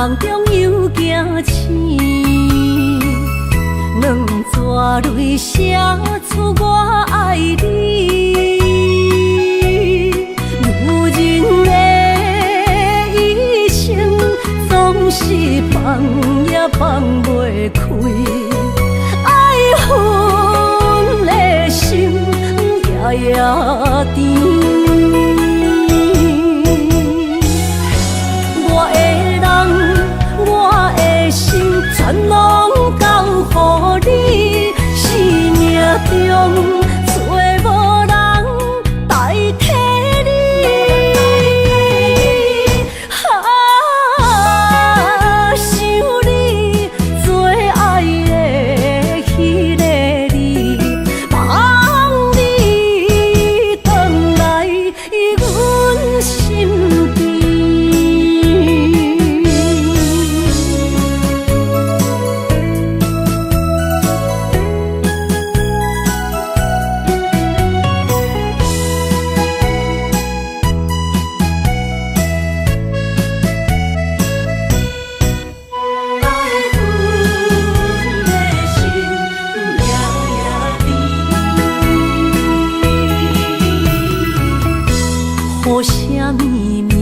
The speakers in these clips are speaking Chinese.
梦中又惊醒，两纸泪写出我爱你。女人的一生总是放也放袂开，爱恨的心夜夜甜。全拢交予你，生命中找无人代替你。想你做爱的迄个你，望你回来阮身边。雨声绵绵，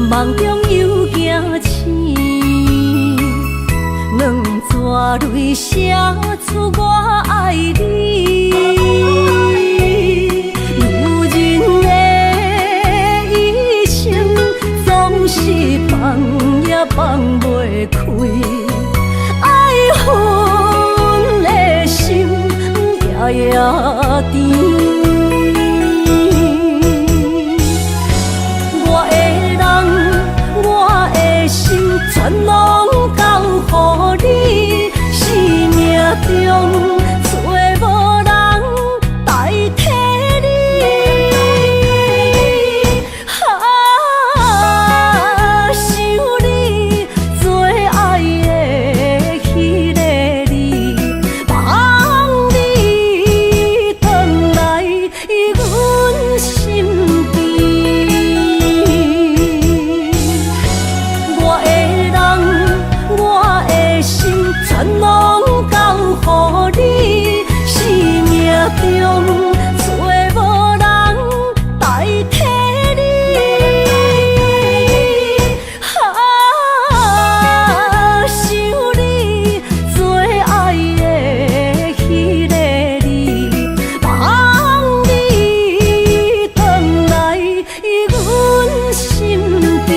梦中又惊醒，两纸泪写出我爱你。女人的一生总是放也放袂开，爱恨的心夜夜甜。全拢交予你，生命中找无人代替你。想你做爱的迄个你，望你回来阮身边。全拢交予你，生命中找无人代替你。想你做爱的迄个你，望你回来阮身边。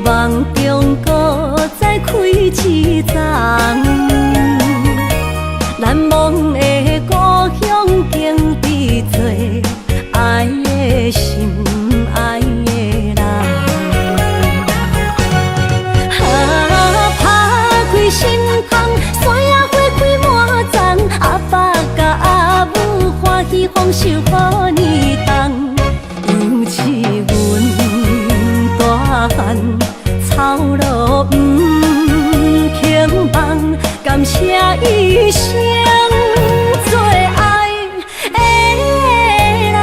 梦中搁再开一丛，难忘的故乡经比做爱的心爱的人。打开心窗，山野花开满丛，阿爸甲阿母欢喜丰收好年冬，尤其阮大汉。草路不轻放，感谢一生做爱的人。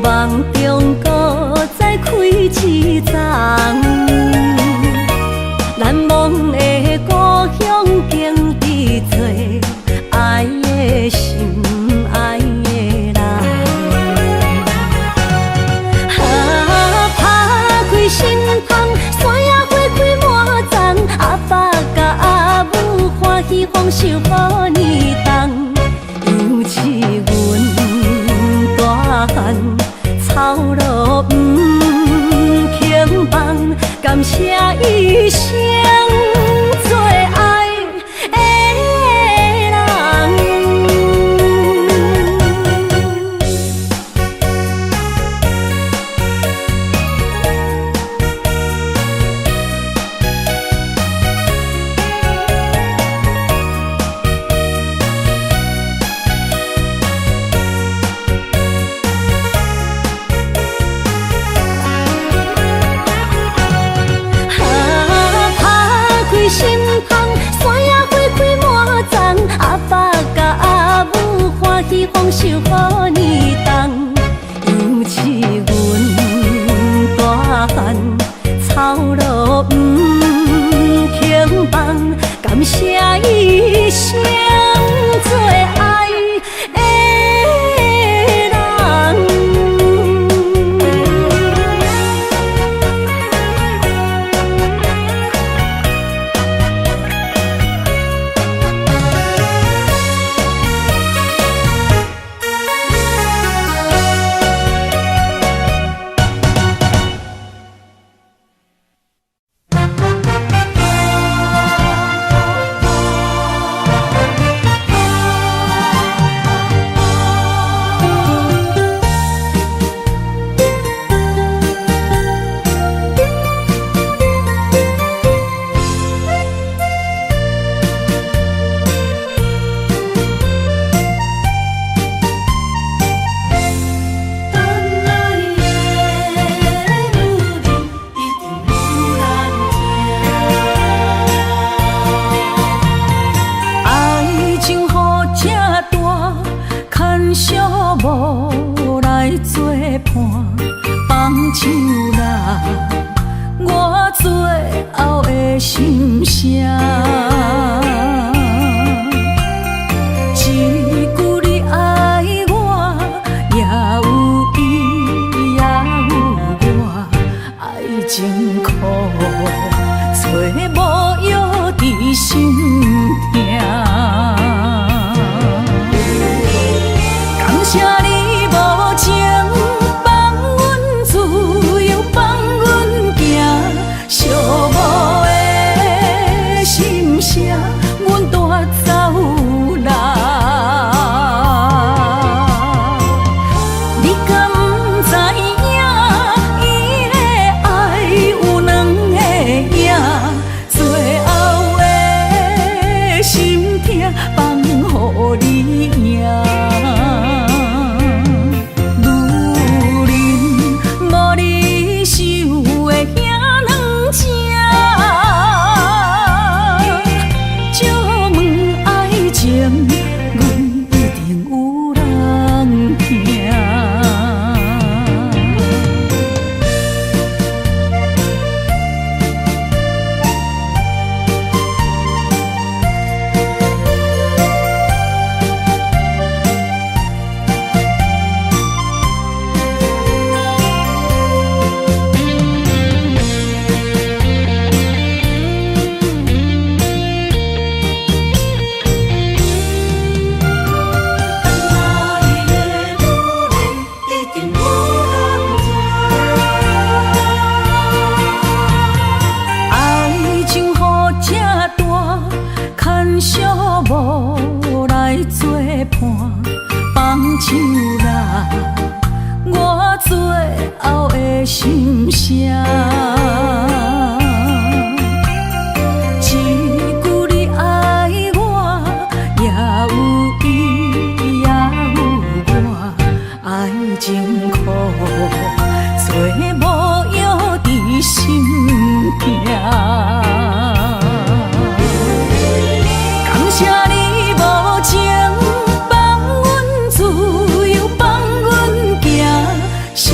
梦中搁再开一丛，难忘的故乡经历做爱的心爱的人。打开心窗，山野花开满丛，阿爸甲阿母欢喜丰收好年冬，尤其阮大汉草路不轻放，感谢一生做爱的人。心窗，山野花开满丛，阿爸甲阿母欢喜丰收好年冬，尤其阮大汉草路不轻放，感谢一生做爱的人。无来作伴，放手啦，我最后的心声。一句你爱我，也有伊，也有我，爱情苦，找无药伫心痛。感谢你无情，放阮自由，放阮行，寂寞的心声，阮带走啦。你敢不知影，伊的爱有两个影，最后的心痛放予你赢。无来作伴，放手啦，我最后的心声。一句你爱我，也有伊，也有我，爱情苦，做无药伫心痛。感谢你无情，放阮自由，放阮行，寂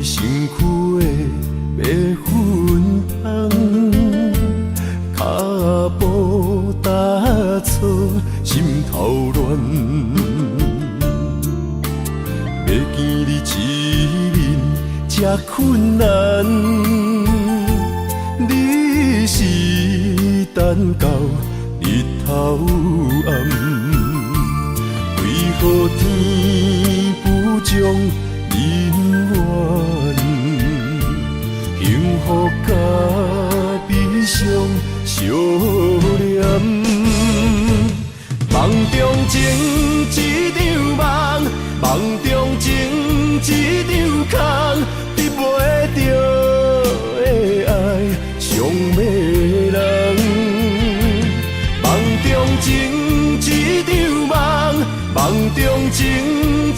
你身躯的白粉红，脚步踏错，心头乱。要见你一面这困难，你是等到日头暗，为何天不将人缘幸福甲悲伤相连？梦中情一场梦，梦中情一场空，得袂着的爱上迷人。梦中情一场梦，梦中情一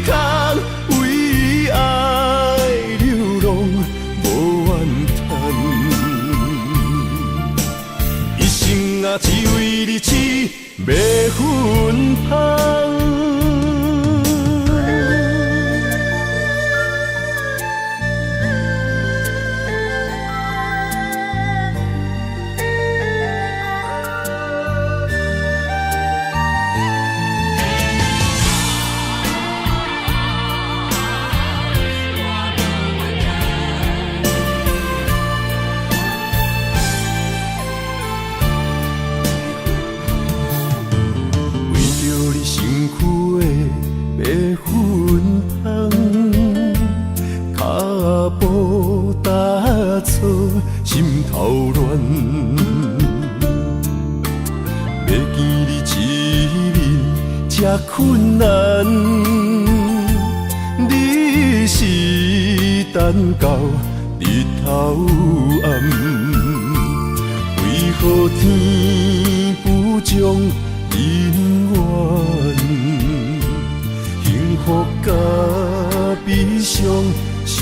场空，为爱流浪无怨叹，一生啊只为你痴迷粉香。心头乱，要见你一面这困难，你是等到日头暗，为何天不将人缘幸福甲悲伤相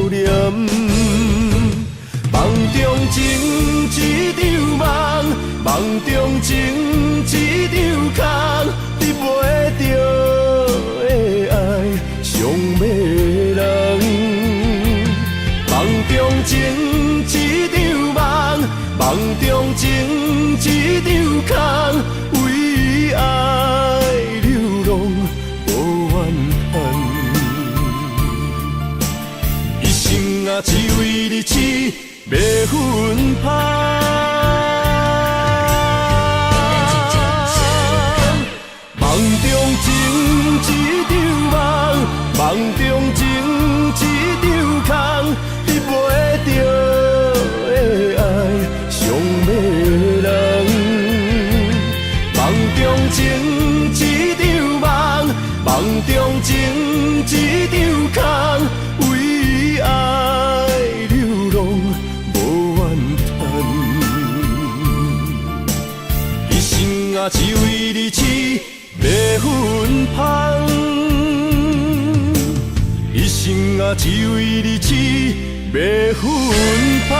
连？梦中情一场梦，梦中情一场空，得袂着的爱上迷人。梦中情一场梦，梦中情一场空，为爱流浪无怨叹，一生啊只为你痴迷粉香。梦中情一场梦，梦中情一场空，得袂着的爱上迷人。梦中情一场梦，梦中情一场空，为爱流浪无怨叹，一生啊只为你痴迷粉香，一生啊只为你痴迷粉香。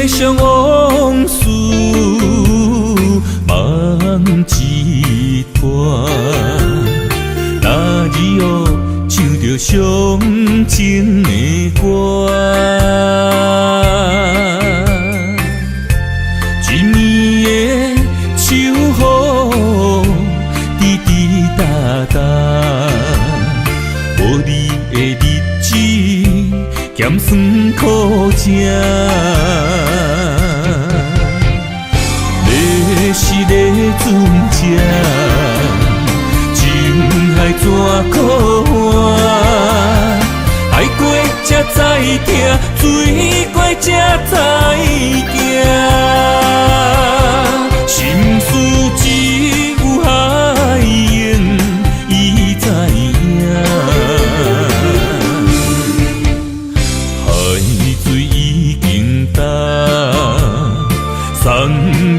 想往事梦一段，那日哦唱着伤情的歌，一年的秋雨滴滴答答，无你的日子咸酸苦涩。是个船只，情海怎可换？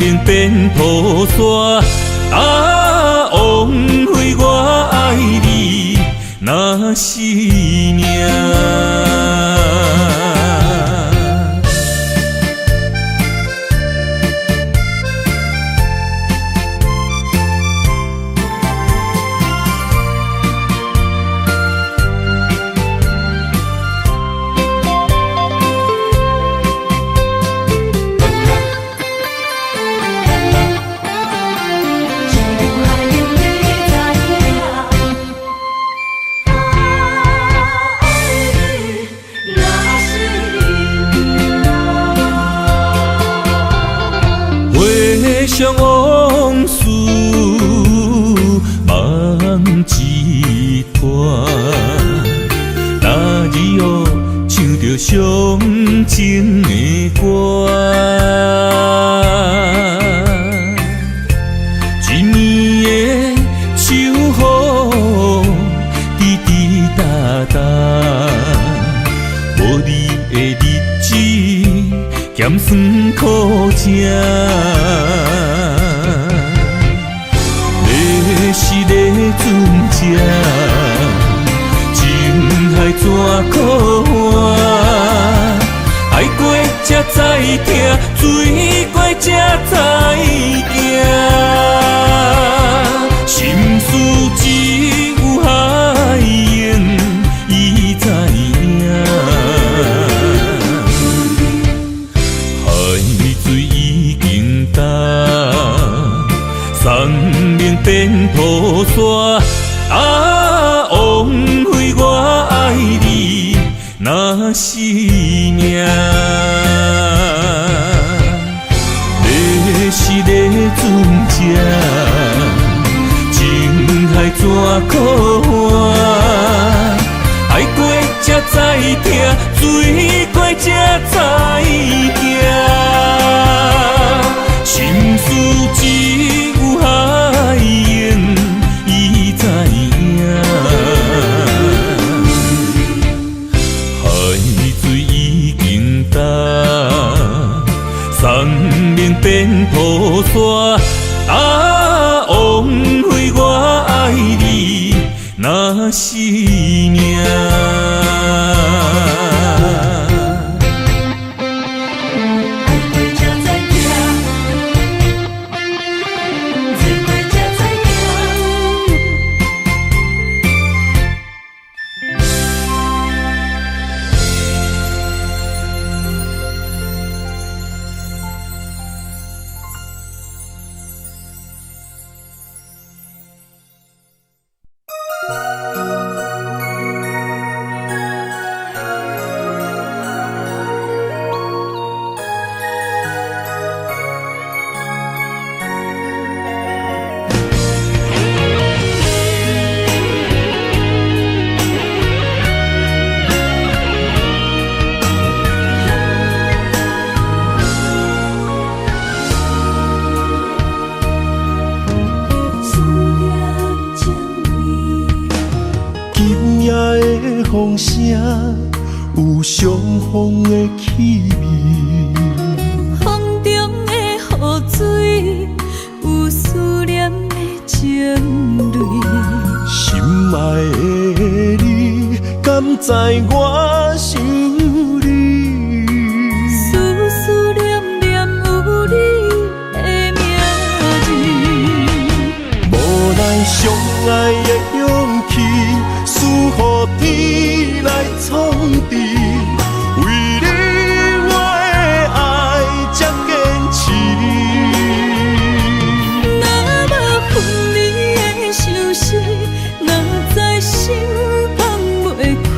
命变菩萨，枉费我爱你那是命。想往事梦一段，那日后唱着伤情的歌，一年的秋雨滴滴答答，无你的日子咸酸苦吃。是咧船只，情海怎可换？爱过才知疼，醉过才知惊。心事只有海燕伊知影，海水已经干。送命变菩萨，枉费我爱你那是命。要是咧船只，情海怎可换？爱过才知疼，醉过才知惊。心事只有海燕伊知影，海水已经干，送命变菩萨，枉费我爱你那是命。风声有相逢的气味，风中的雨水有思念的情泪。心爱的你，敢知我想你？思念念有你的名字，无奈相爱的勇气，输予天来创治。为你我的爱才坚持。若无分离的相思，哪知心放袂开？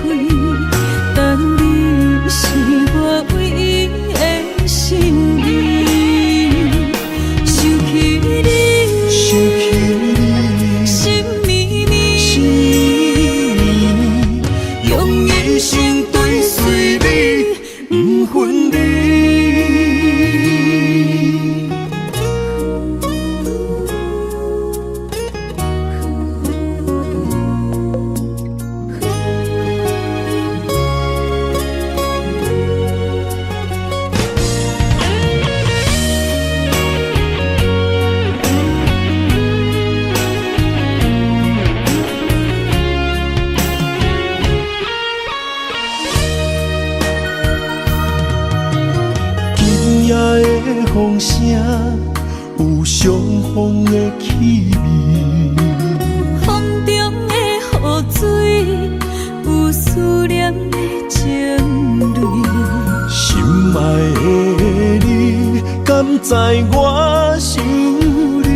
相逢的气味，风中的雨水，有思念的情泪。心爱的你，敢知我想你？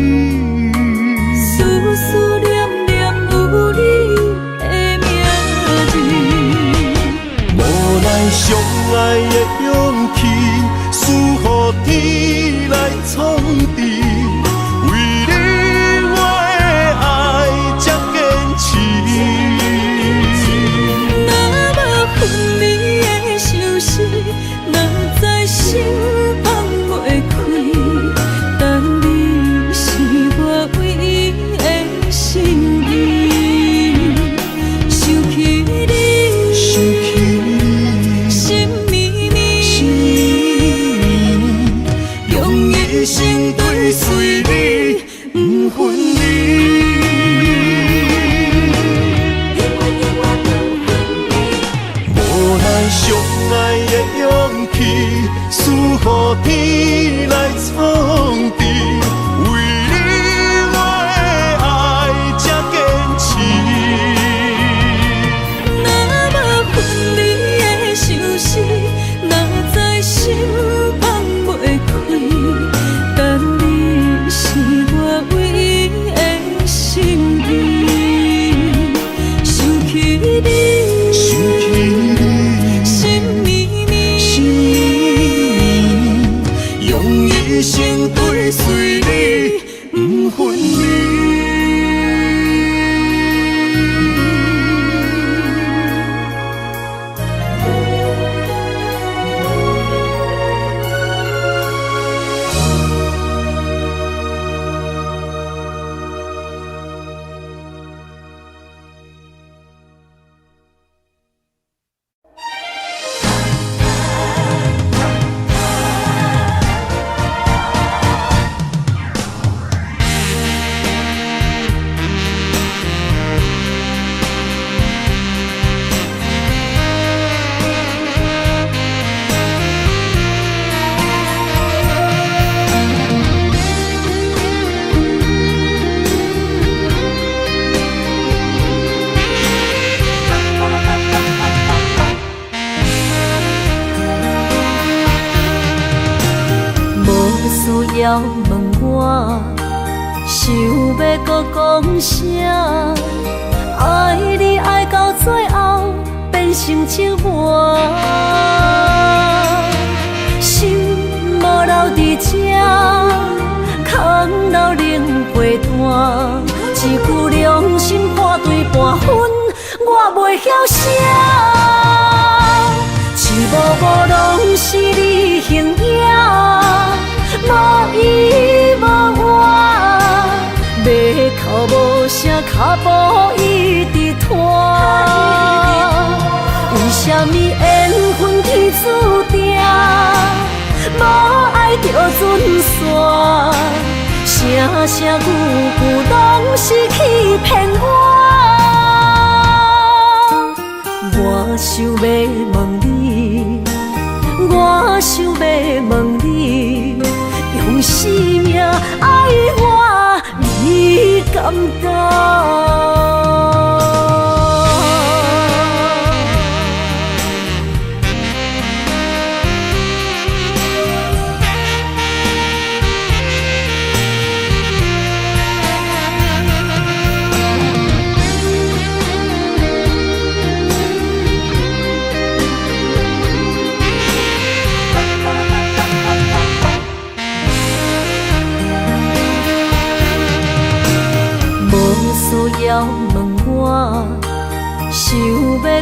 思思念念有你的名字，无奈相爱的勇气，输予天来创治。为你我的爱才坚持。若无分离的相思，若在心放袂开。但你是我唯一的心意，想起你，心绵绵，用一生追随你，不分离。无奈相爱的勇气，输予天来创治。为你我的爱才坚持。若无分离的相思，若在心放袂开。但你是我唯一的心意，想起你，心绵绵，用一生追随你，不分离。需要问我，想要搁讲啥？爱你爱到最后变成寂寞，心无留伫这，空留冷陪伴。一句良心半对半分，我袂晓写。一幕幕拢是你形影。无依无我，马口无声，脚步一直拖。为什么缘分天注定，无爱就准线？声声句句拢是欺骗我。我想要问你，我想要问你。用生命爱我，你敢当？需要问我，想要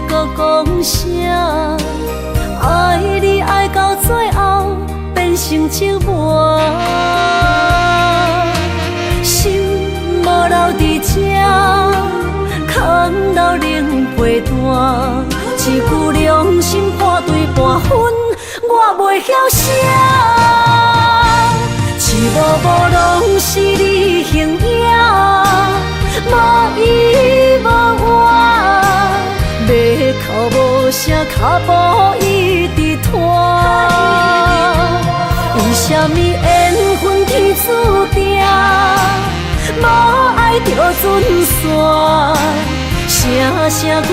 搁讲啥？爱你爱到最后变成寂寞，心无留伫这，空留冷陪伴。一句良心半对半分，我袂晓写。一幕幕拢是你形影。无依无我，马口无声，脚步一直拖。为什么缘分天注定，船线，声声句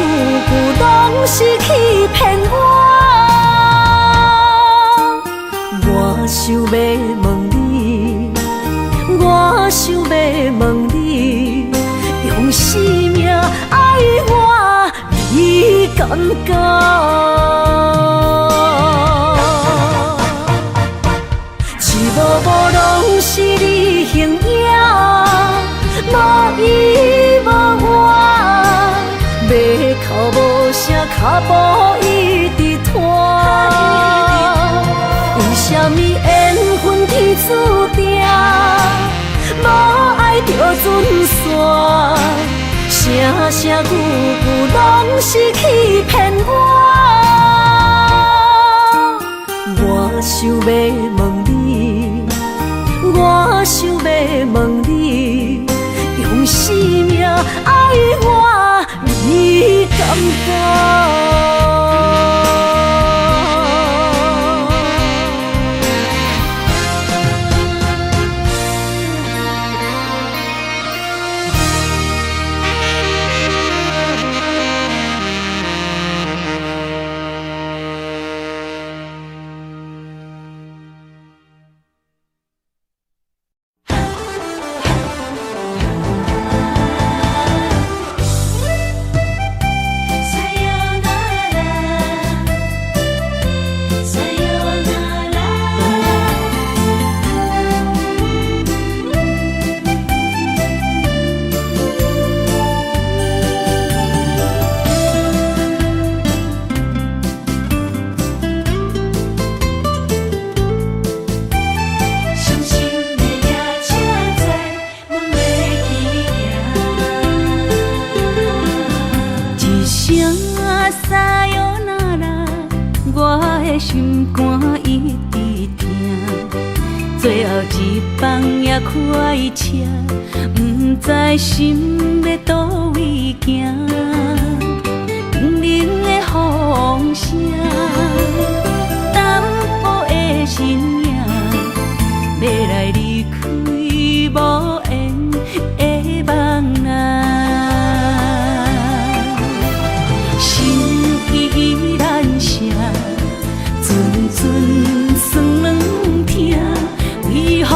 句拢是欺骗我。我想要问你，我想要问你，用生命爱我，你敢敢？一幕幕拢是你形影，无依无我，要哭无声，脚步一直拖。为什么缘分天注定，无爱就船线，声声句句拢是欺骗我。我想要问你，我想要问你，用生命爱我，你敢敢？心肝一直疼，最后一放也开车，不知心要倒位行。冷冷的风声，淡薄的身影，要来离开无缘的梦啊，心依然声。阵阵酸软疼，为何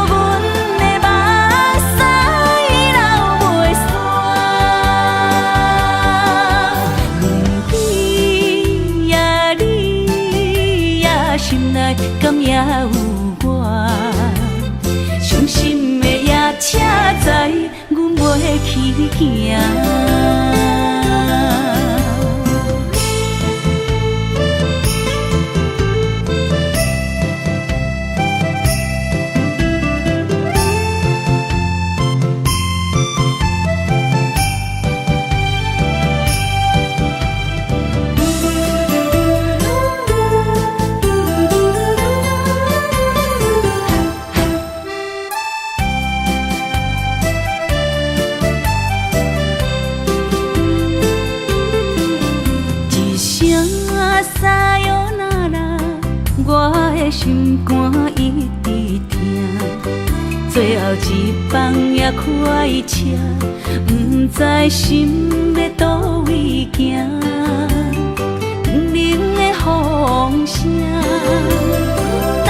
阮的目屎流袂煞？问你呀，你呀，心内敢也有我？伤心的夜车载，阮袂去行。心肝一直疼，最后一放也开车，不知心要倒位行。冷冷的风声，淡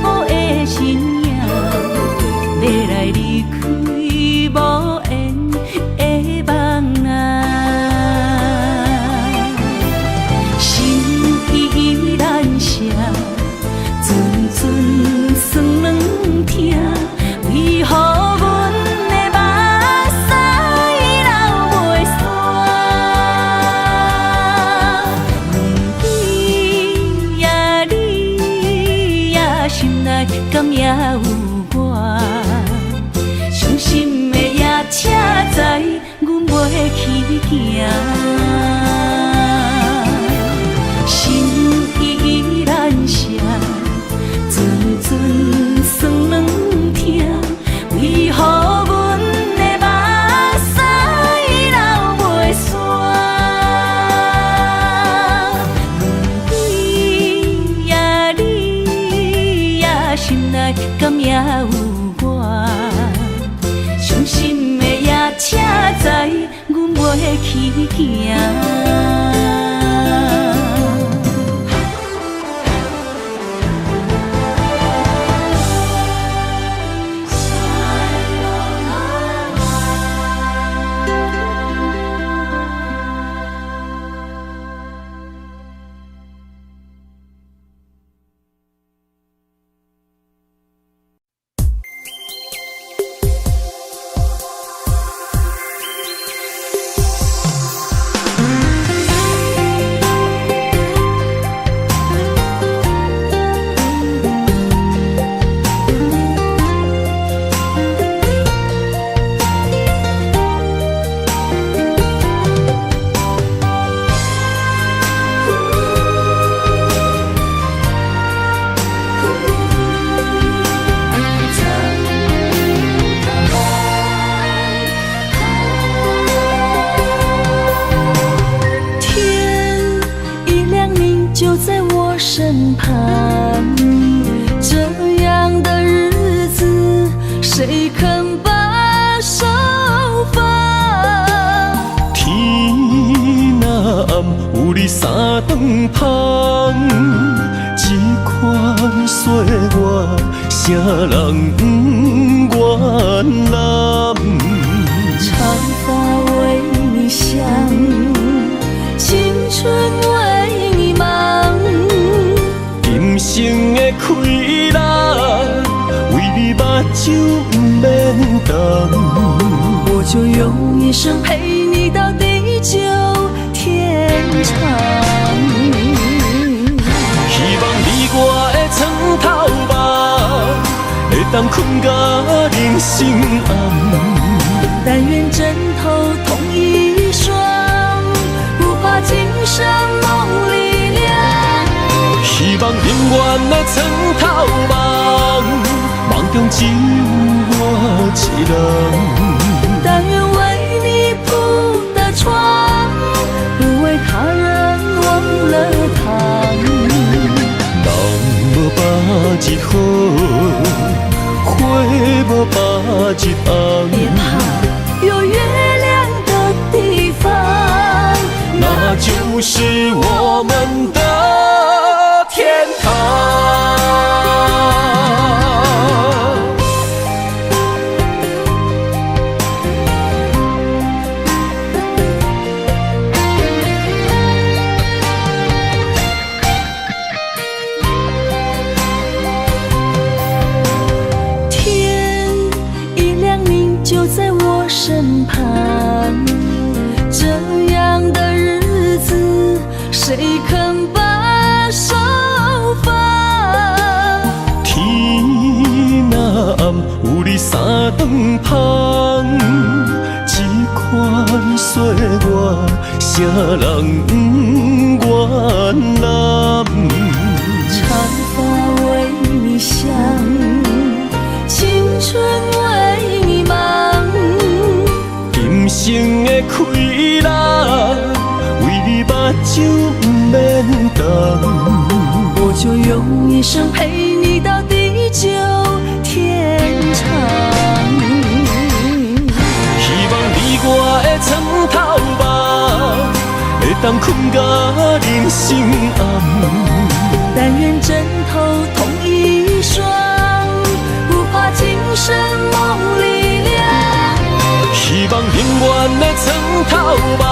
薄的身影，要来离开无缘的梦啊，心依然声。阵阵酸软疼，为何阮的目屎流袂煞？问你呀，你呀，心内敢也有我？伤心的夜车载，阮袂去行。心依然声。阵阵酸软疼，为何阮的目屎流袂煞？问你呀，你呀，心内敢也有我？伤心的夜车去行。身旁，这样的日子谁肯把手放？天若暗，有你三顿香，这款岁月，谁人不愿揽？长发为你香，青春为你忙。今生的快乐，为你目睭不免干。我就用一生陪你到地久天长。希望你我的床头梦，会当困到人生暗。但愿枕头同一双，不怕今生梦里凉。希望永远的床头梦，梦中只有我一人。但愿为你铺的床，不为他人忘了躺。人无把日好，花无把日红。别怕有月亮的地方，那就是我们的天堂。天一亮你就在我身旁，这样的日子谁肯把手放？天若暗，有你三顿香，这款岁月，谁人不愿揽？长发为你香，青春为你忙。今生的快乐，为你目睭不免干。我就用一生陪你到地久天长。希望你我的床头梦，会当困到人生暗。但愿枕头同一双，不怕今生梦里凉。希望永远的床头梦，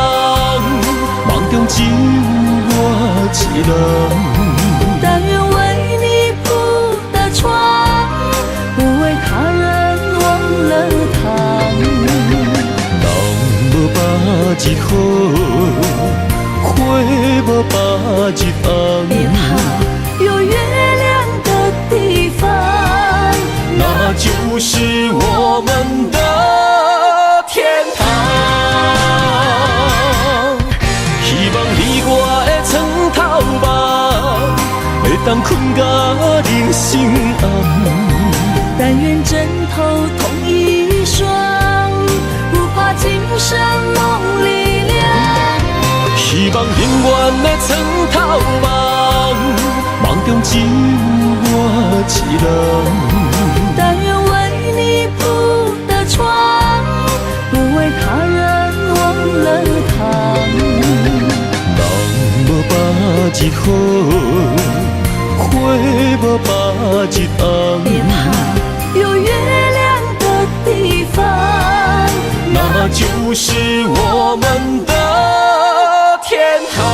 梦中只有我一人。但愿为你铺的床，不为他人忘了躺。人无把日好，花无把日红。别怕有月亮的地方，那就是我们的天堂。希望你我的床头梦，会当困到人生暗。但愿枕头同一双，不怕今生梦里凉。希望永远的床头梦，梦中只有我一人。但愿为你铺的床，不为他人忘了躺。那就是我们的天堂。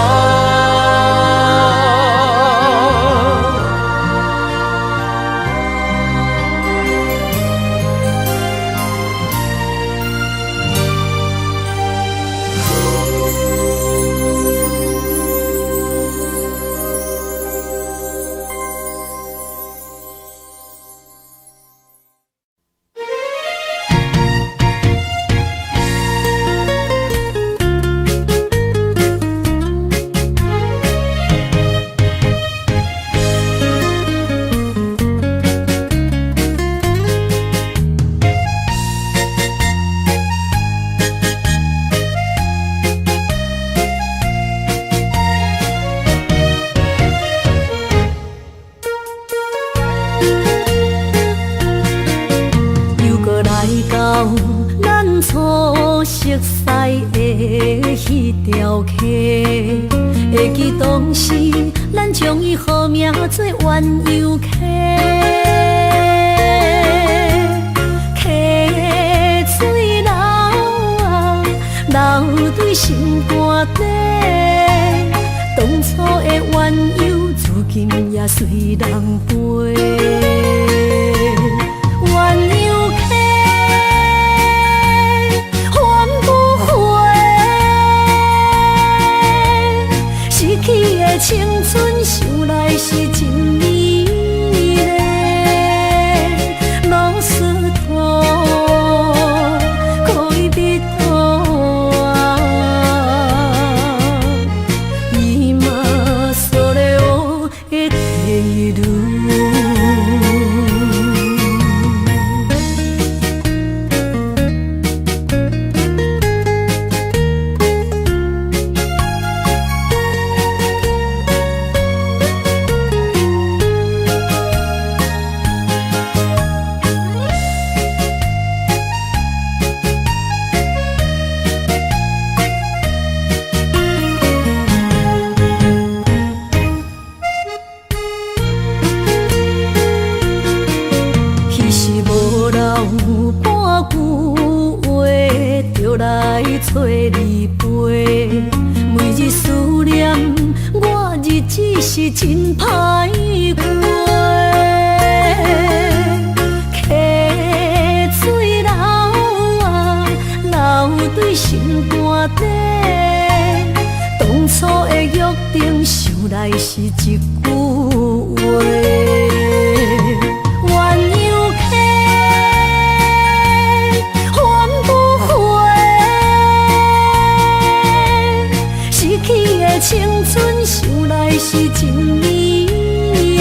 迄条溪，会记当时咱将伊号名做鸳鸯溪。溪水流啊，流对心肝底。当初的鸳鸯，如今也随人飞。青春想来是真美丽，老师徒可以比途啊，伊嘛所了的地路。找你陪，每日思念，我日子是真歹过。溪水流啊，流对心肝底。当初的约定，想来是一句话。青春想来是真美丽，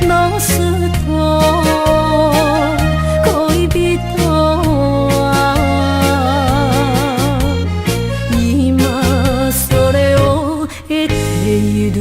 老师徒可以比途啊，伊嘛所了的地路。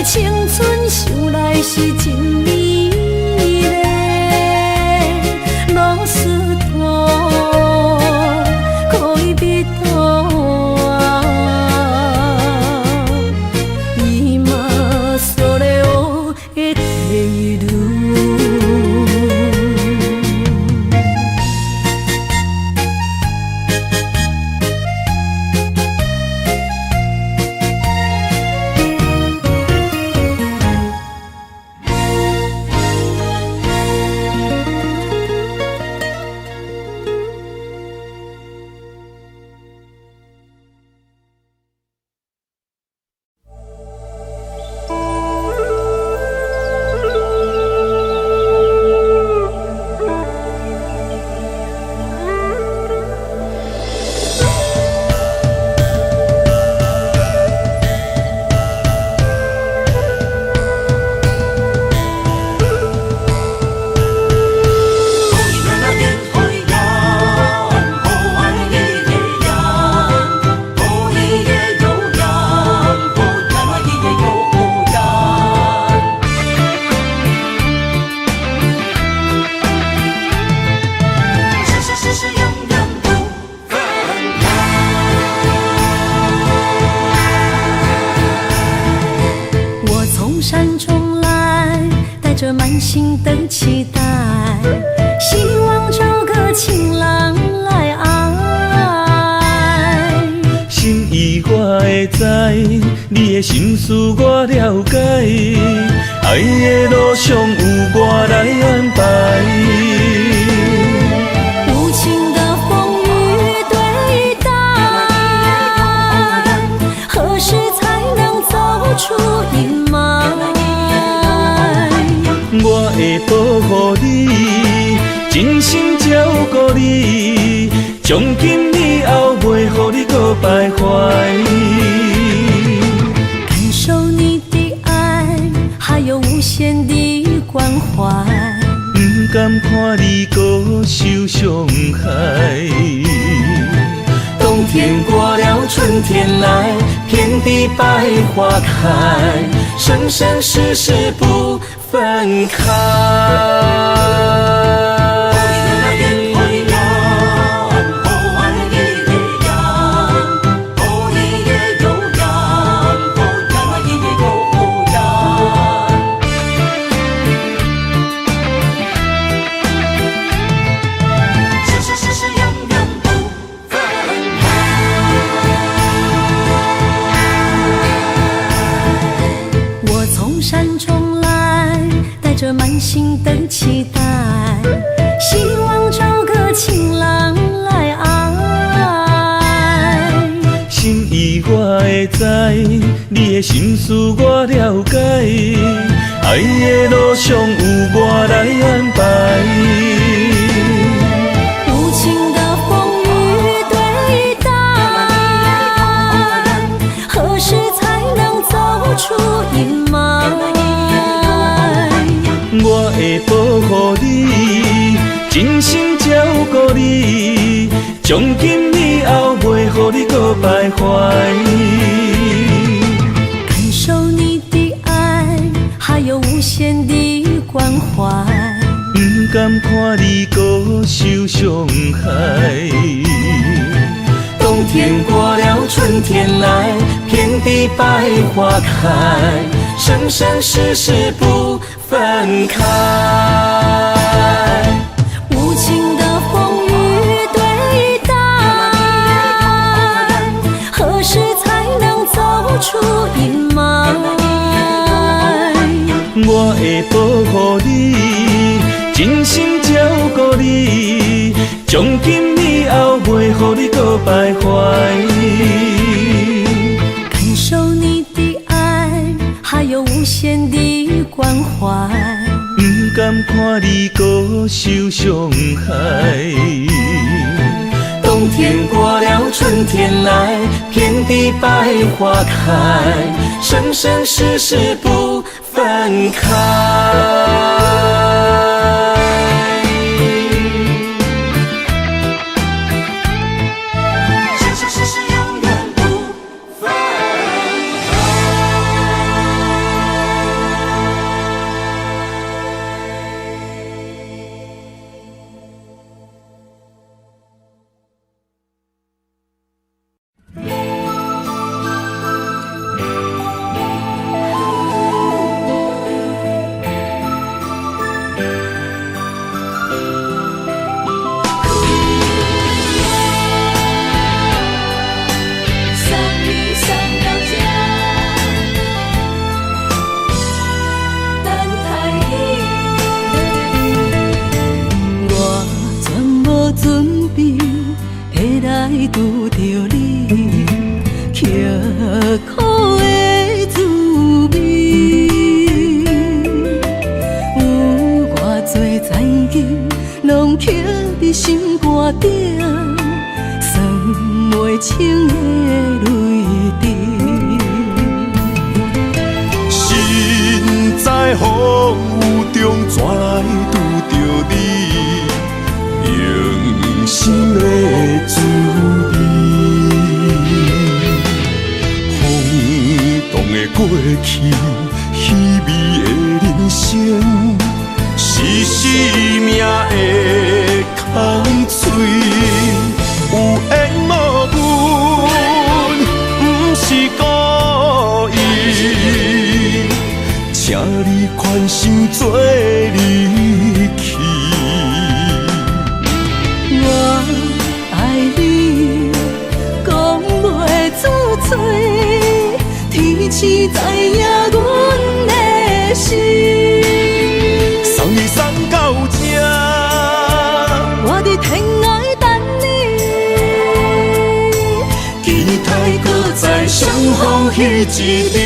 青春想来是真美丽，老师徒可以比途啊，伊嘛所了的地路。心的期待，希望找个情人来爱。心意我会知，你的心思我了解，爱的路上有我来安排。无情的风雨对待，何时才能走出阴霾？我会保护你，真心照顾你，从今以后袂予你搁徘徊。感受你的爱，还有无限的关怀。不甘看你搁受伤害。冬天过了，春天来，遍地百花开，生生世世不分开。着满心的期待，希望找个情人来爱。心意我会知，你的心思我了解，爱的路上有我来安排。无情的风雨对待，何时才能走出阴霾？我会保护你，真心照顾你，从今以后袂予你搁徘徊。感受你的爱，还有无限的关怀。不甘看你搁受伤害。冬天过了，春天来，遍地百花开，生生世世不分开。无情的风雨对待，何时才能走出阴霾？我会保护你，真心照顾你，从今以后袂予你搁徘徊。感受你的爱，还有无限的关怀。不甘看你搁受伤害。冬天过了，春天来，遍地百花开，生生世世不分开。拄着你，刻苦的滋味，有偌多知己，拢刻伫心肝顶，算袂清的泪滴。身在风雨中，怎来拄着你？用心的滋味，轰动的过去，稀微的人生，是生命的空嘴，有缘无分，不是故意，请你宽心做你。天赐知影阮的心。送你送到这，我伫天涯等你，期待搁再相逢彼一日。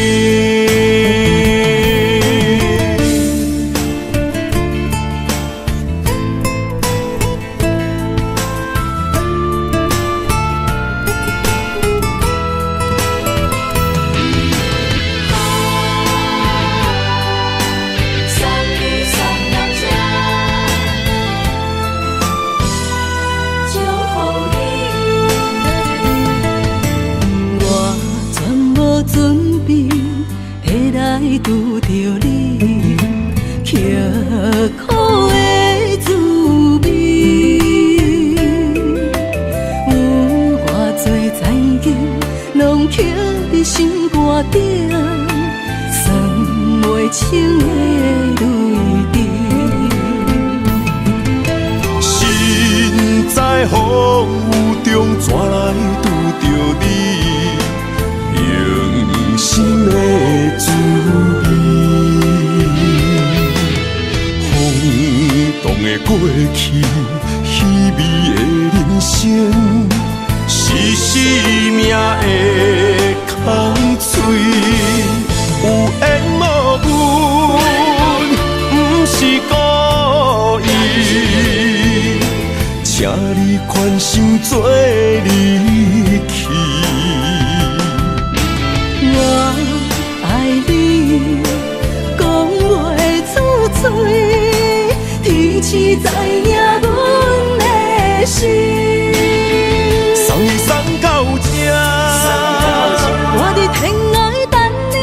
拄着你，刻苦的滋味，有偌多情景，拢刻伫心肝顶，算袂清的泪滴。心在风雨中，怎来拄着你？用心的滋味，轰动的过去，稀微的人生，是生命的空嘴，有缘无分，不是故意，请你宽心做离去。我爱你，讲袂出嘴，天赐知影阮的心。送你送到这，我伫天涯等你，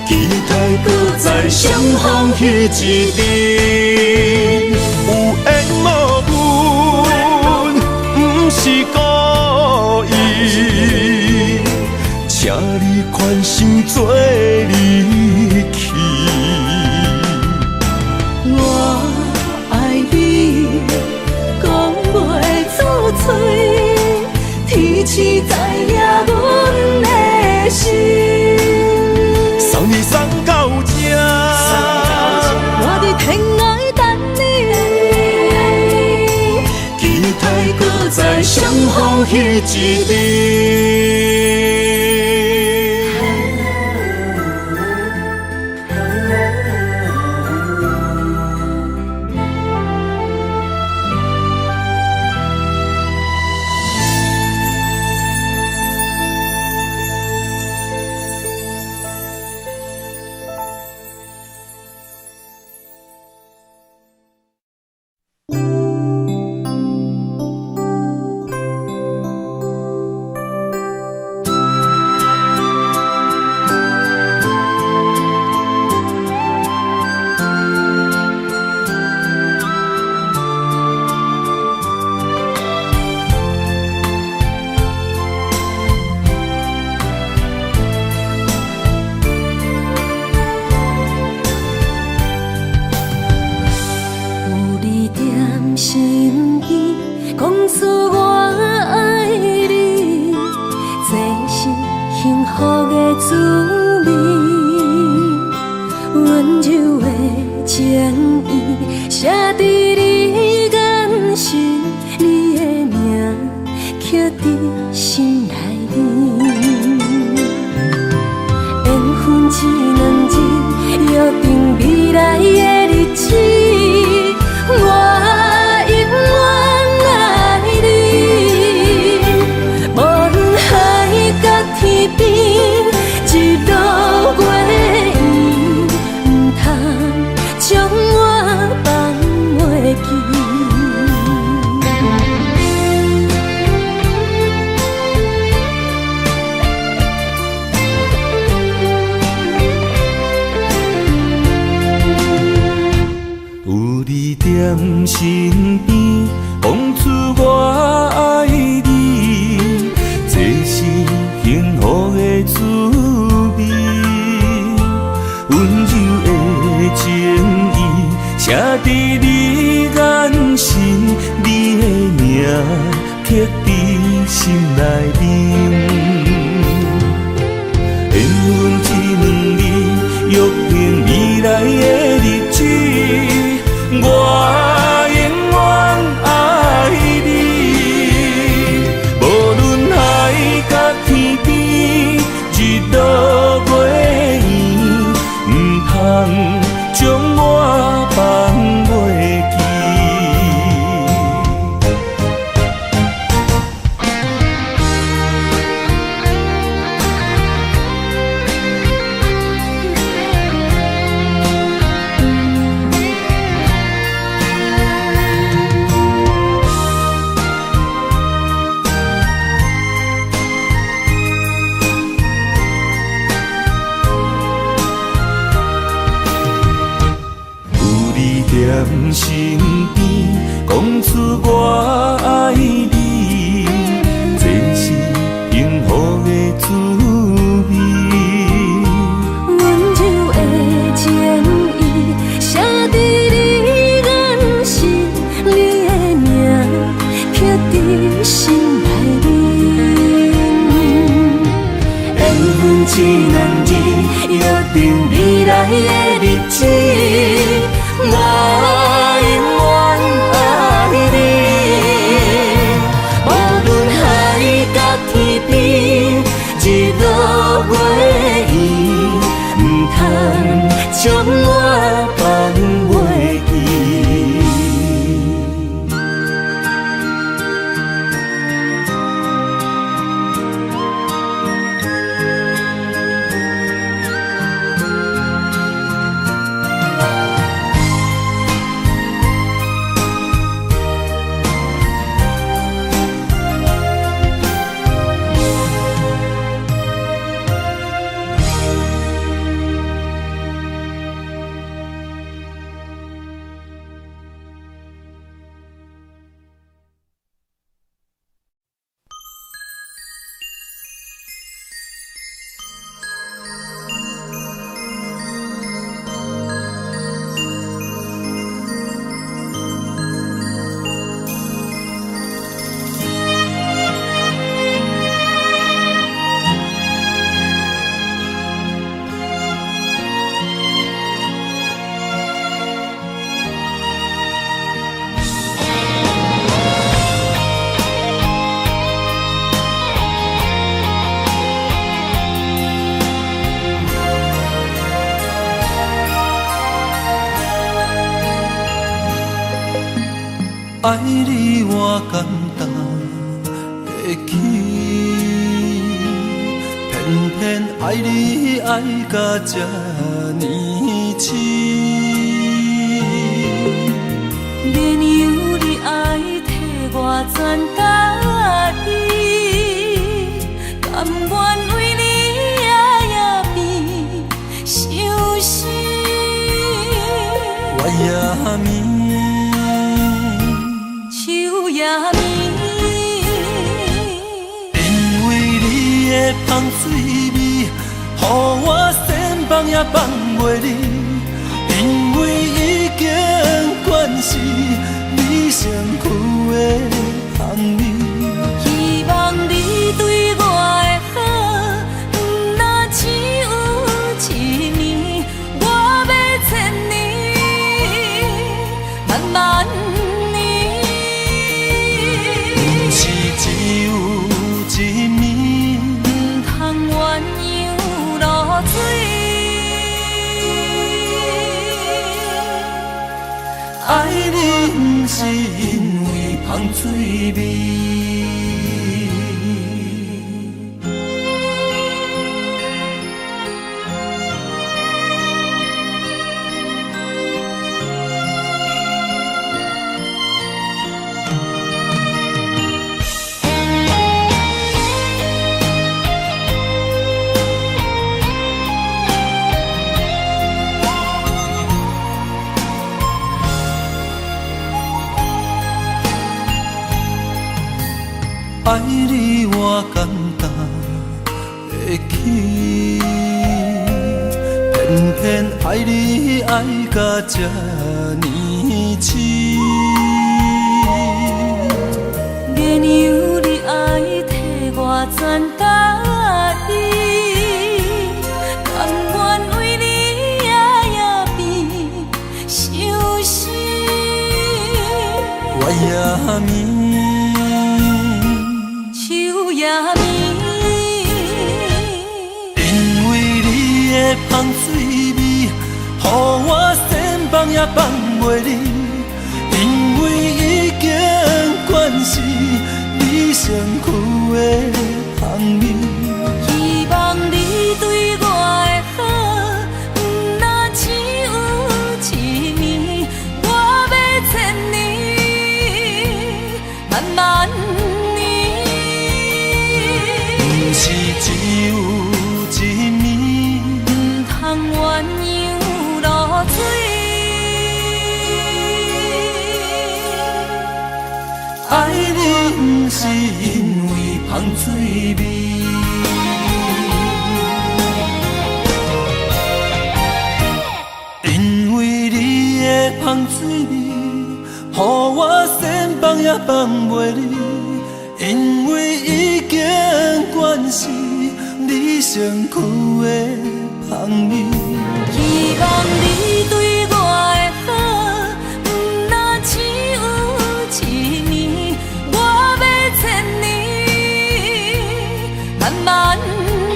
期待搁再相逢彼一日。有缘无分，不是故意，请你宽心做离去。我爱你，讲袂出嘴，天赐知影阮的心。送你送到这，我伫天涯等你，期待搁再相逢彼一日。身边，讲出我爱你，这是幸福的滋味。温柔的情意，写伫你眼神，你的名刻伫心内面。一两日，约定未来的日子，我永远爱你。无论海角天边，日落月圆，唔通将我放袂记。爱你我简单会起，偏偏爱你爱到这呢痴。免由你爱替我全家己，甘愿为你夜眠伤心。我也眠。因为你的香水味，予我先放也放袂离。因为已经惯是你身躯的香味。希望你对我的好，不那只有一年，我要千年，慢慢。爱你不是因为香水味。爱你我简单会起，偏偏爱你爱到这呢痴。免由你爱替我全家己，甘愿为你夜眠伤心。我也眠。因为你的香水味，予我先放也放袂离。因为已经惯是你身躯的香味。希望你对我的好，不那只有一年，我要千年，慢慢。是只有一暝，不通鸳鸯落水。爱你不是因为香水味，因为你的香水味，予我先放也放袂离。因为已经惯是你身身躯的香味。希望你对我的好，不若只有一年，我要千年，万万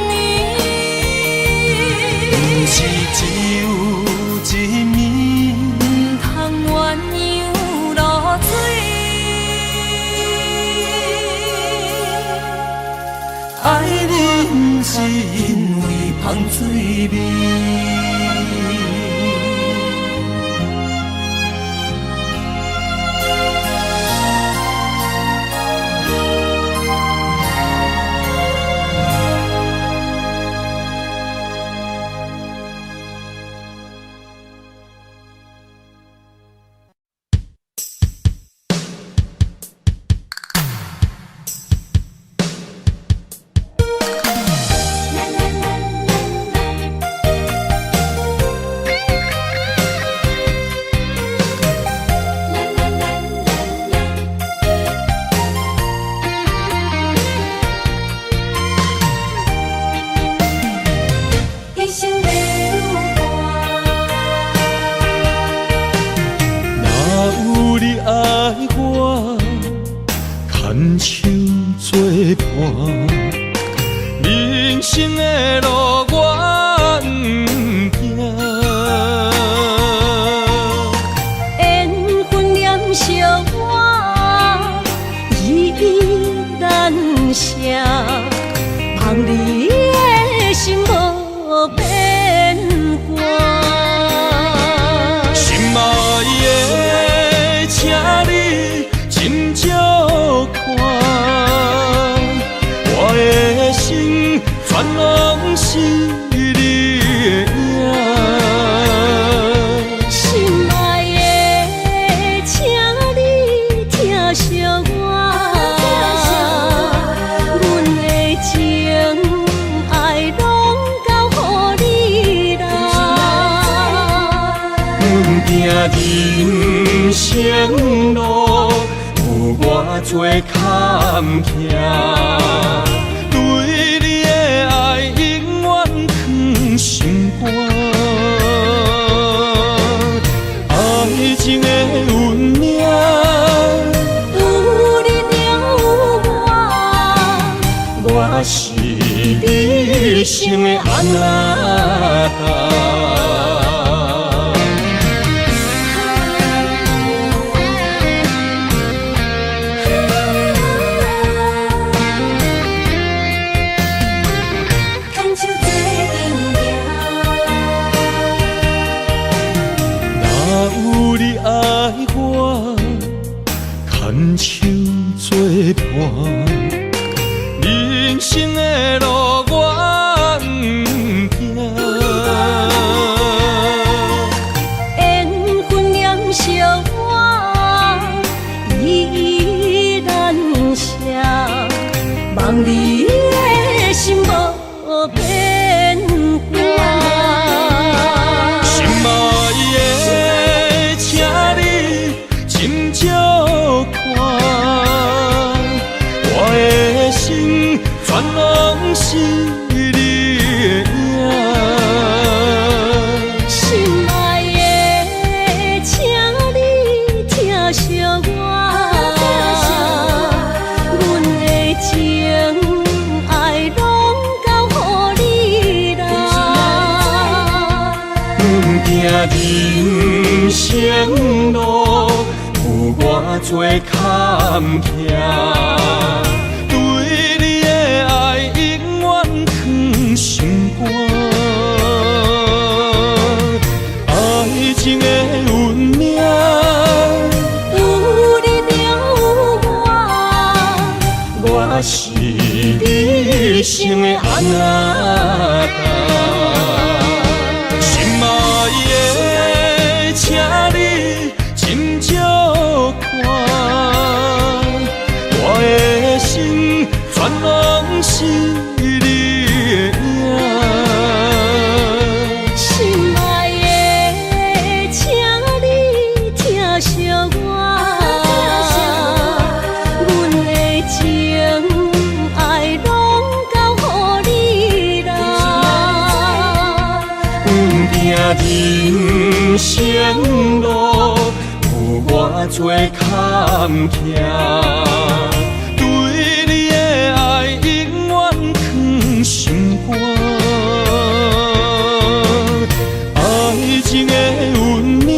年。不是只有一面，不通鸳鸯落水。爱你不是因为香水味。牵手作伴，人生的路我不行。缘分念相我，依依难舍，望你的心无变卦。心爱的，请你斟酌看，我的心全拢是你的影。心爱的，请你疼惜我，阮的情爱拢交予你啦。阮行人生路，有偌多坎坷，对你的爱永远藏心肝。爱情的运命，有你有我，我是你生的安那。牵手作伴，人生的路我不行。缘分念相我，依依难舍，望你的心无变卦。心爱的，请你斟酌看，我的心全拢是你的影。心爱的，请你疼惜我，阮的情爱拢交予你啦。阮行人生路，有偌多坎坷，对你的爱永远藏心肝。爱情的运命，有你有我，我是你生的安那。心爱的，请你斟酌看，我的心全拢是你的影。心爱的，请你疼惜我，阮的情爱拢交予你啦。生路，有我做坎坷，对你的爱永远藏心肝。爱情的运命，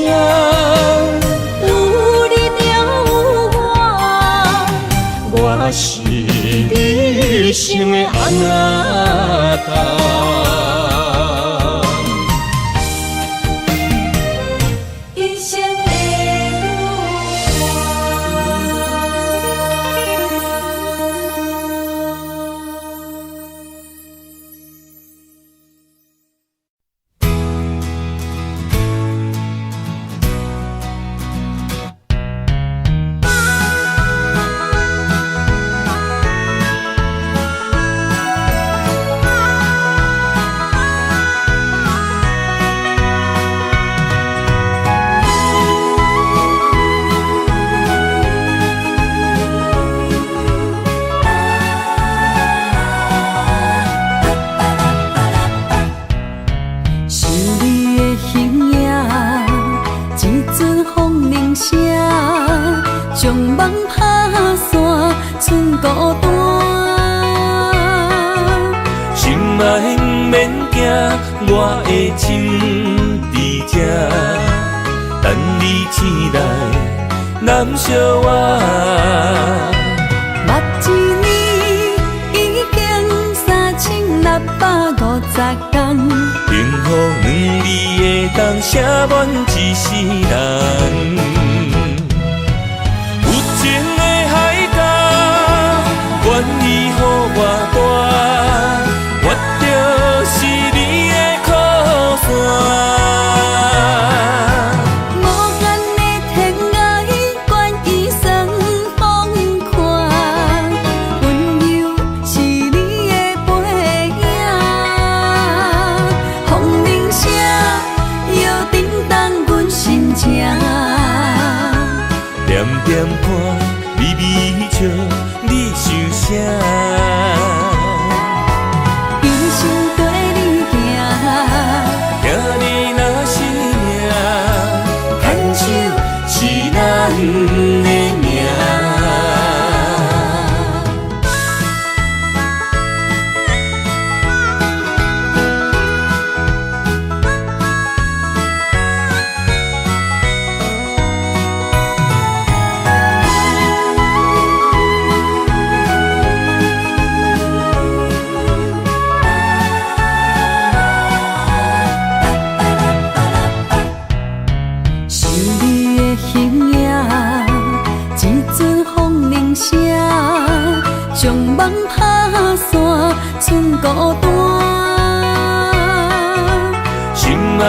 有你就有我，我是你生的安那达。一生的将梦打散，剩孤单。心爱免惊，我的心伫这，等你醒来，难相我。目一年已经3650天，幸福两字的当写满一世人。愿意予我大，我就是你的靠山。无限的天涯，愿意算风看，温柔是你的背影。风铃声摇震动阮心情，点点看，微微笑。你想啥？一生跟你行，行你若是命，牵手是咱的命。将梦打散，剩孤单。心爱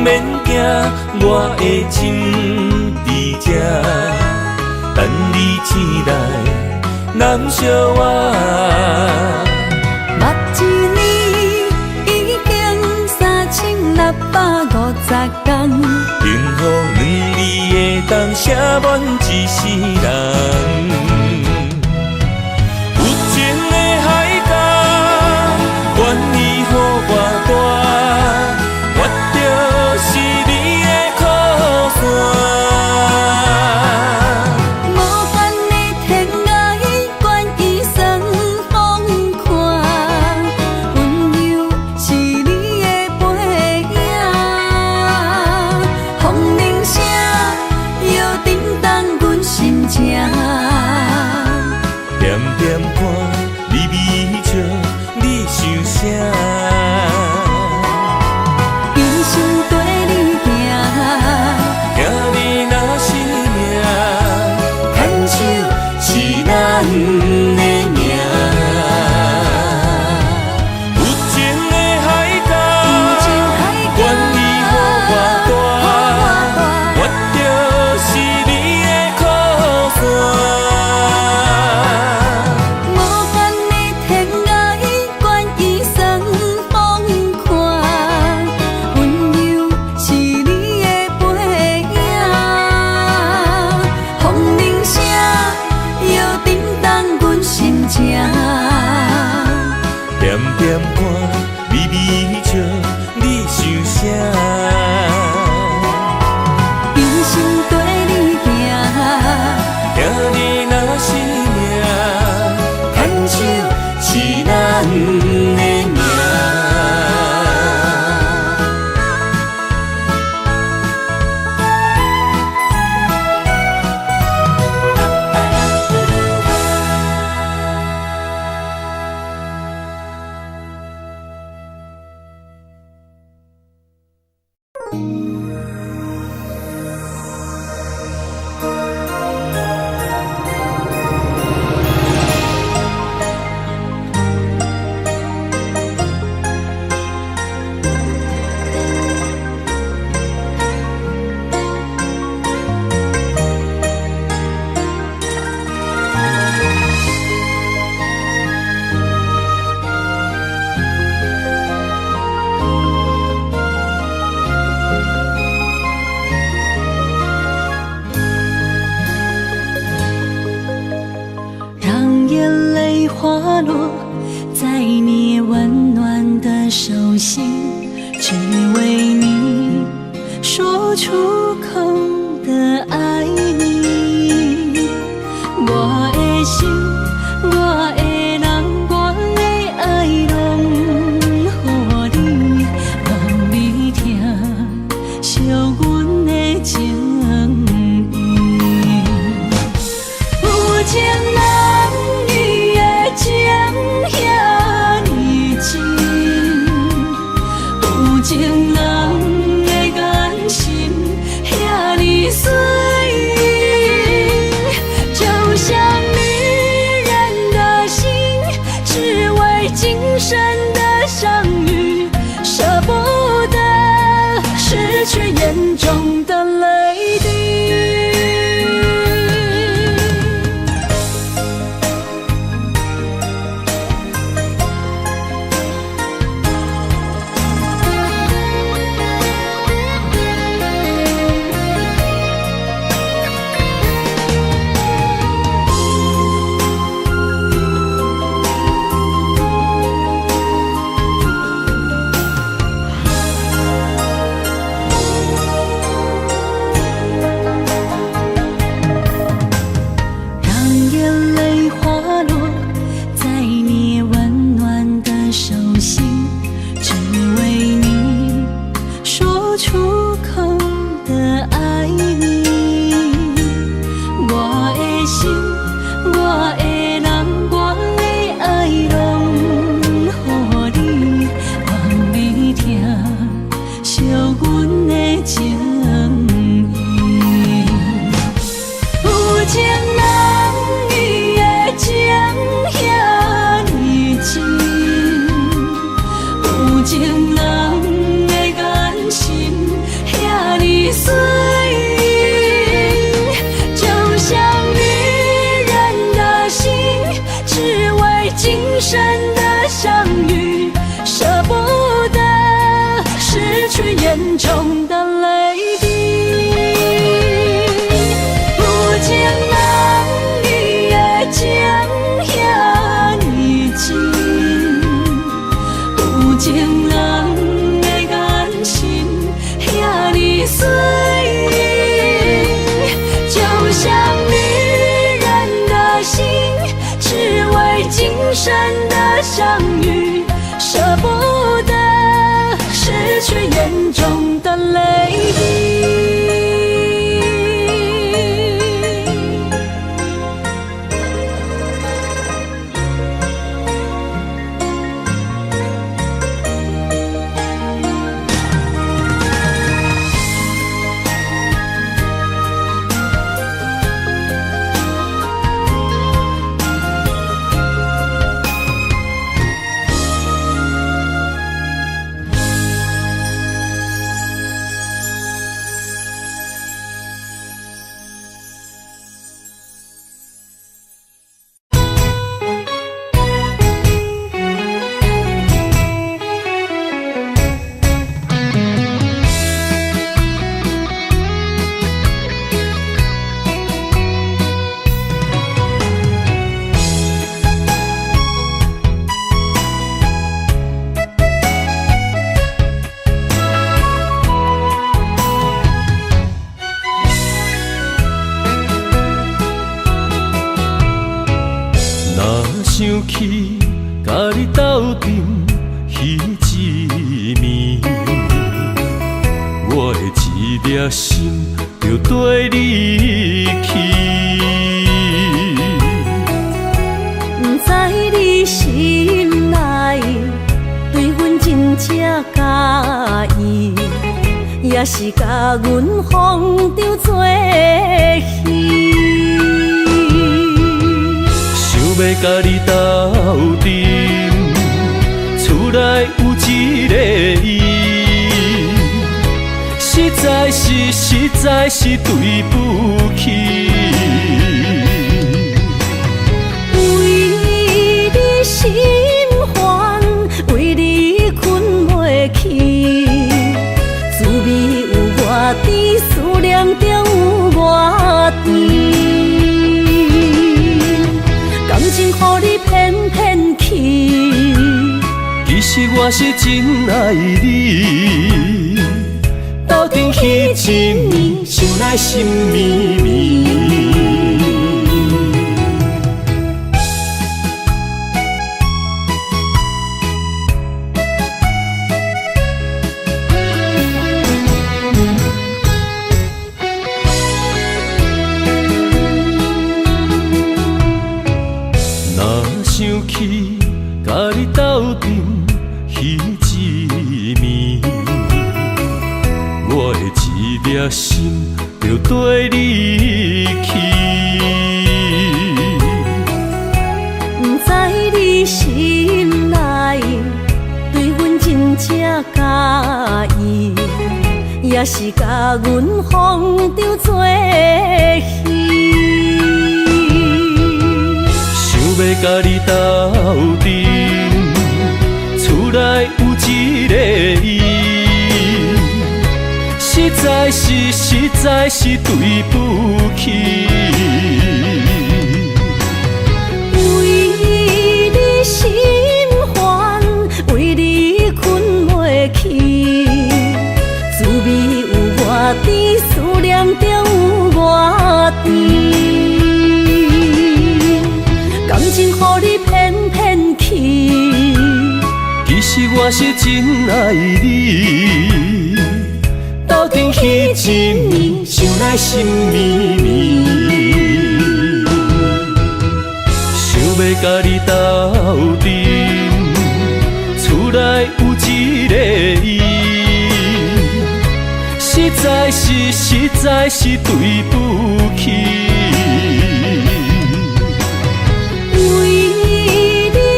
免惊，我的心伫这，等你醒来，难相我。目一年已经3650天，幸福两字的当写满一世人。愿意予我大，我就是你的靠山。无限的天涯，愿意算风看，温柔是你的背影。风铃声摇震动阮心情，点点看，微微笑。你想啥？一生跟你行，行你若是命，牵手是咱的命。有情的海角，愿意予我大，我就是你的靠山。点点看，微微笑，你想啥？名。让眼泪滑落在你温暖的手心，只为你说出口的爱你。我的心，我的人，我的爱拢予你，望你听惜阮的情意。有情人伊的情遐尼真，有情人的眼神遐尼水，就像女人的心，只为今生的相遇，舍不得失去眼中的泪滴。眼中的泪滴，有情人伊的情遐尼真，有情人的眼神遐尼水，就像女人的心，只为今生的相遇，舍不得失去眼中的泪滴。想起甲你斗阵彼一暝，我的一粒心就跟你去。不知你心内对阮真正介意，也是甲阮放着做戏。想要甲你斗阵，厝内有一个伊，实在是对不起。为你心烦，为你困袂去，滋味有偌甜，思念就有偌甜。感情予你骗骗去，其实我是真爱你，斗阵彼一暝，想来心绵绵。想起甲你斗阵彼一暝，我的一粒心就跟你去。不知你心内对阮真正介意，也是甲阮放着做戏。要甲你斗阵，厝内有一个伊，实在是对不起。为你心烦，为你困袂去，滋味有偌甜，思念就有偌甜。感情予你骗骗去，其实我是真爱你，斗阵彼一暝，想来心绵绵。想要甲你斗阵，厝内有一个伊，实在是对不起。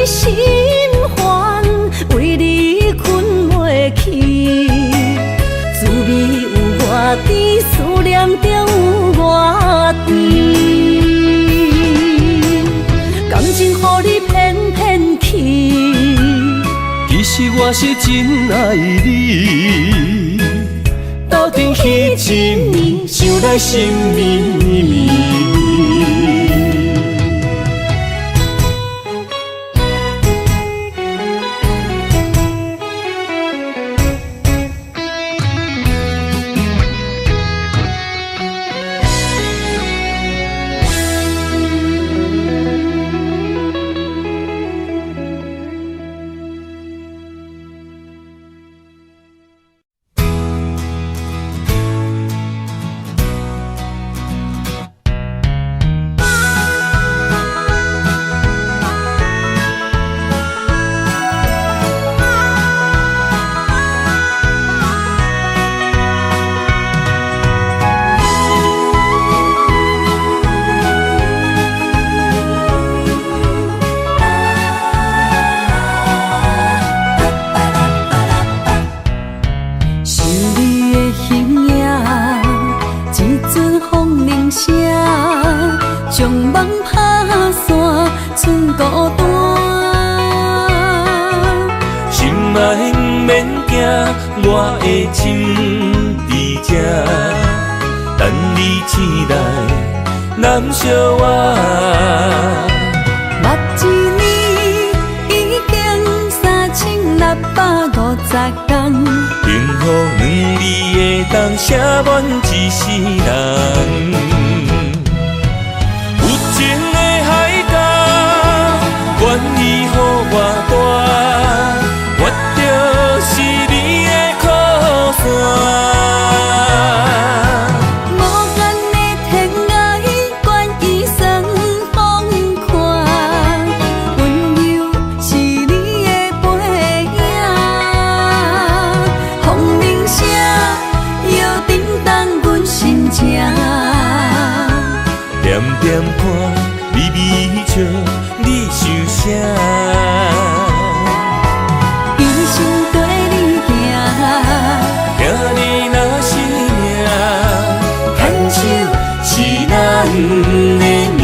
心烦，为你困袂去，滋味有偌甜，思念就有偌甜。感情予你骗骗去，其实我是真爱你，斗阵彼一暝，想来心绵绵。我的心在这，等你醒来，难相我。目一年已经3650天，幸福两字会当写满一世人。有情的海角，愿意。予我大，我就是你的靠山。点点看，微微笑，你想啥？一生跟你行，行你若是命，牵手是咱的命。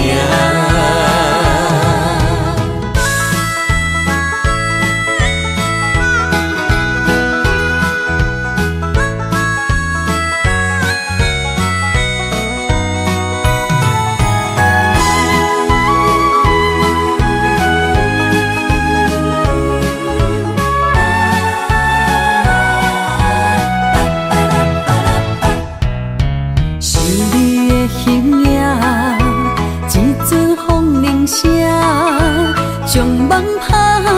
将梦拍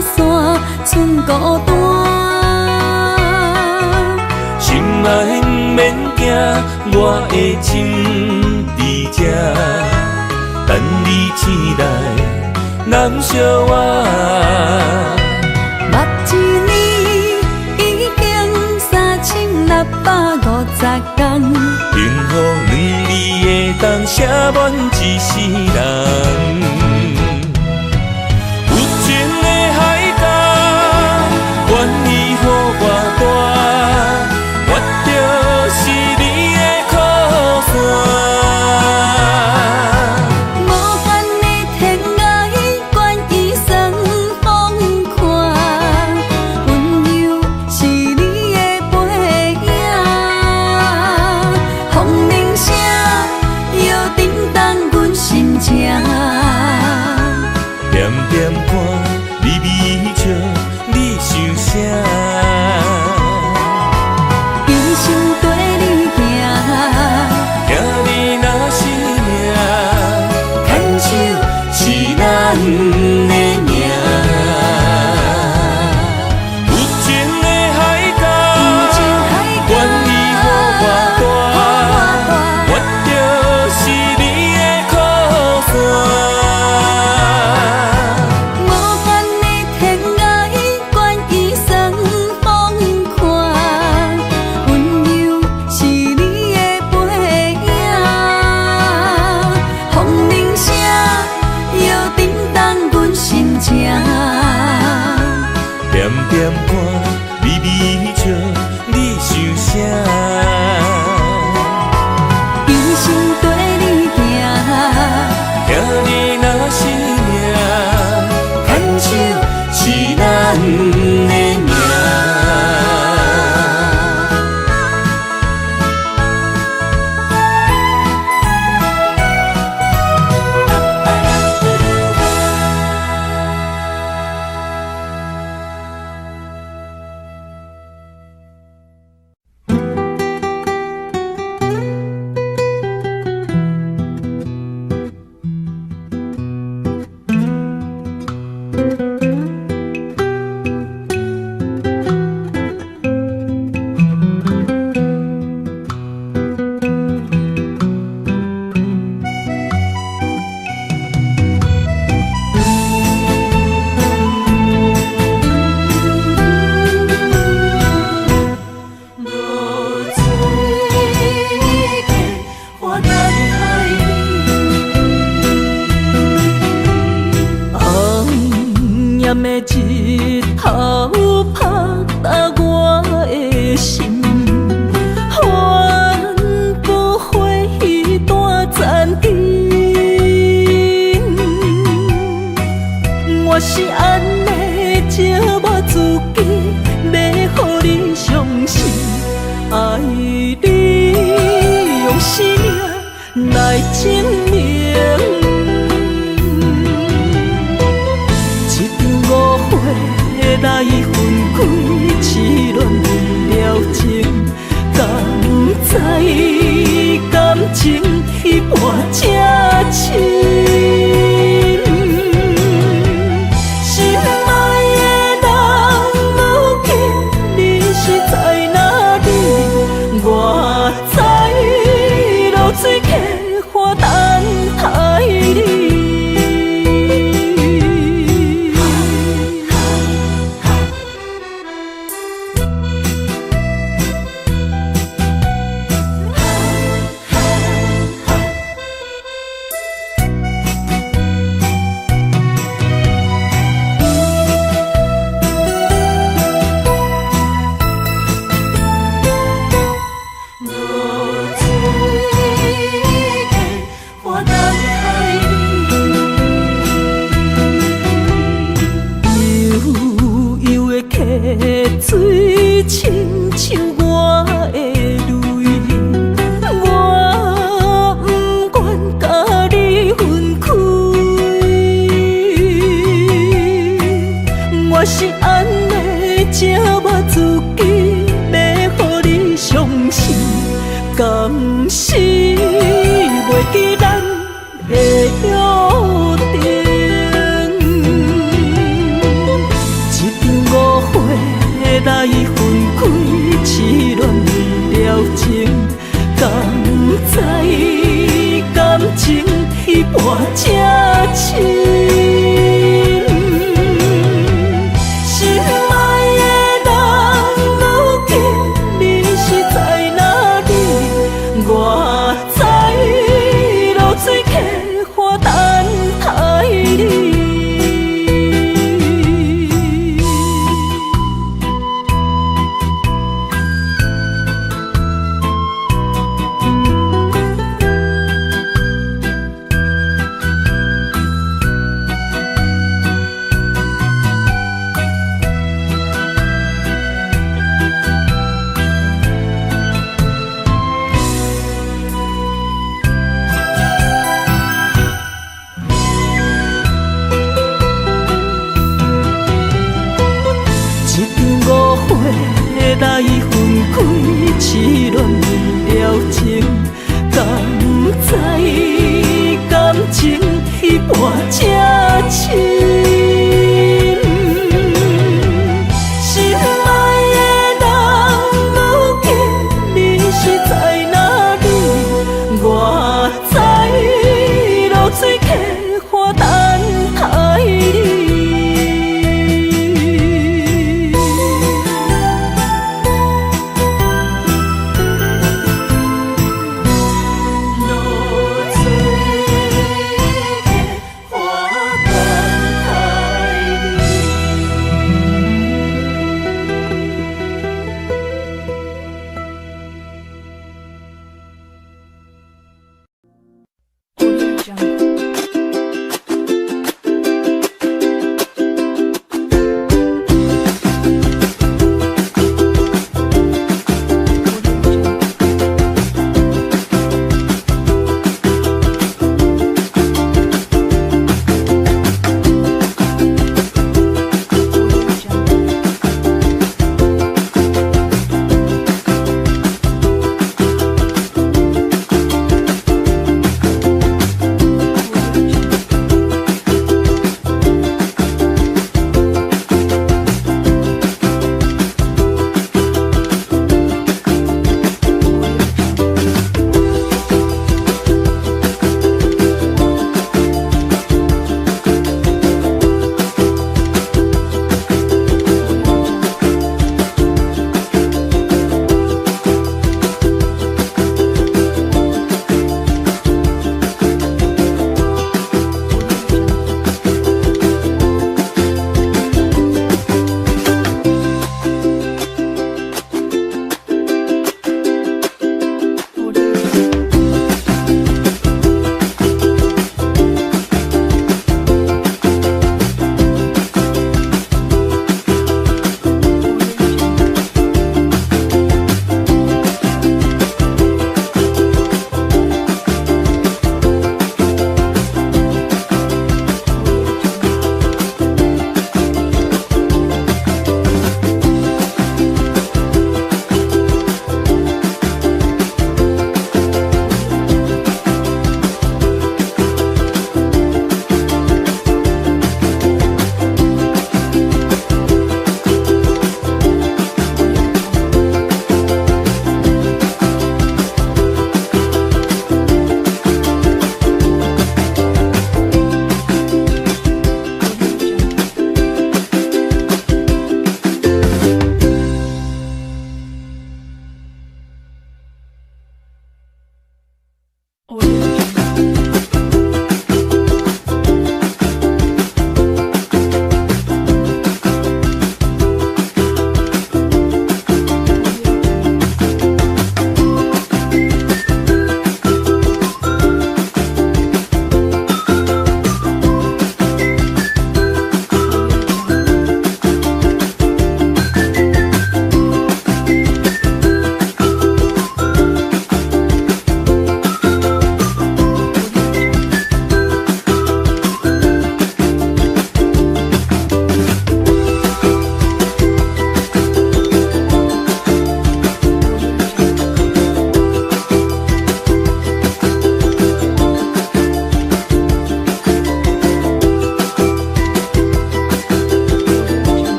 散，剩孤单。心爱免惊，我的心伫这，等你醒来，难相我。目一年已经3650天，幸福两字的当写满一世人。愿意予我大，我就是你的靠山。无限的天涯，愿意算风看，温柔是你的背影。风铃声摇震动阮心情，点点看，微微笑。你想啥？一生跟你行，行你若是命，牵手是咱的命。有情的海角，愿意予我大，我就是你的靠山。点点看，微微笑，你想啥？一生跟你行，行你若是命，牵手是咱的命。日头拍打我的心，换不回彼段残阵。我是安尼折磨自己，要予你相信，爱你用生命来证明。来分开，痴恋为了情，敢知感情一半才深。心水，亲像我的泪，我不愿甲你分开。我是安尼这么自己，要互你伤心，甘是袂记咱的约定。一场误会来分开，痴恋为了情，甘知感情一半才深。来分开，痴恋为了情，甘知感情一半才深。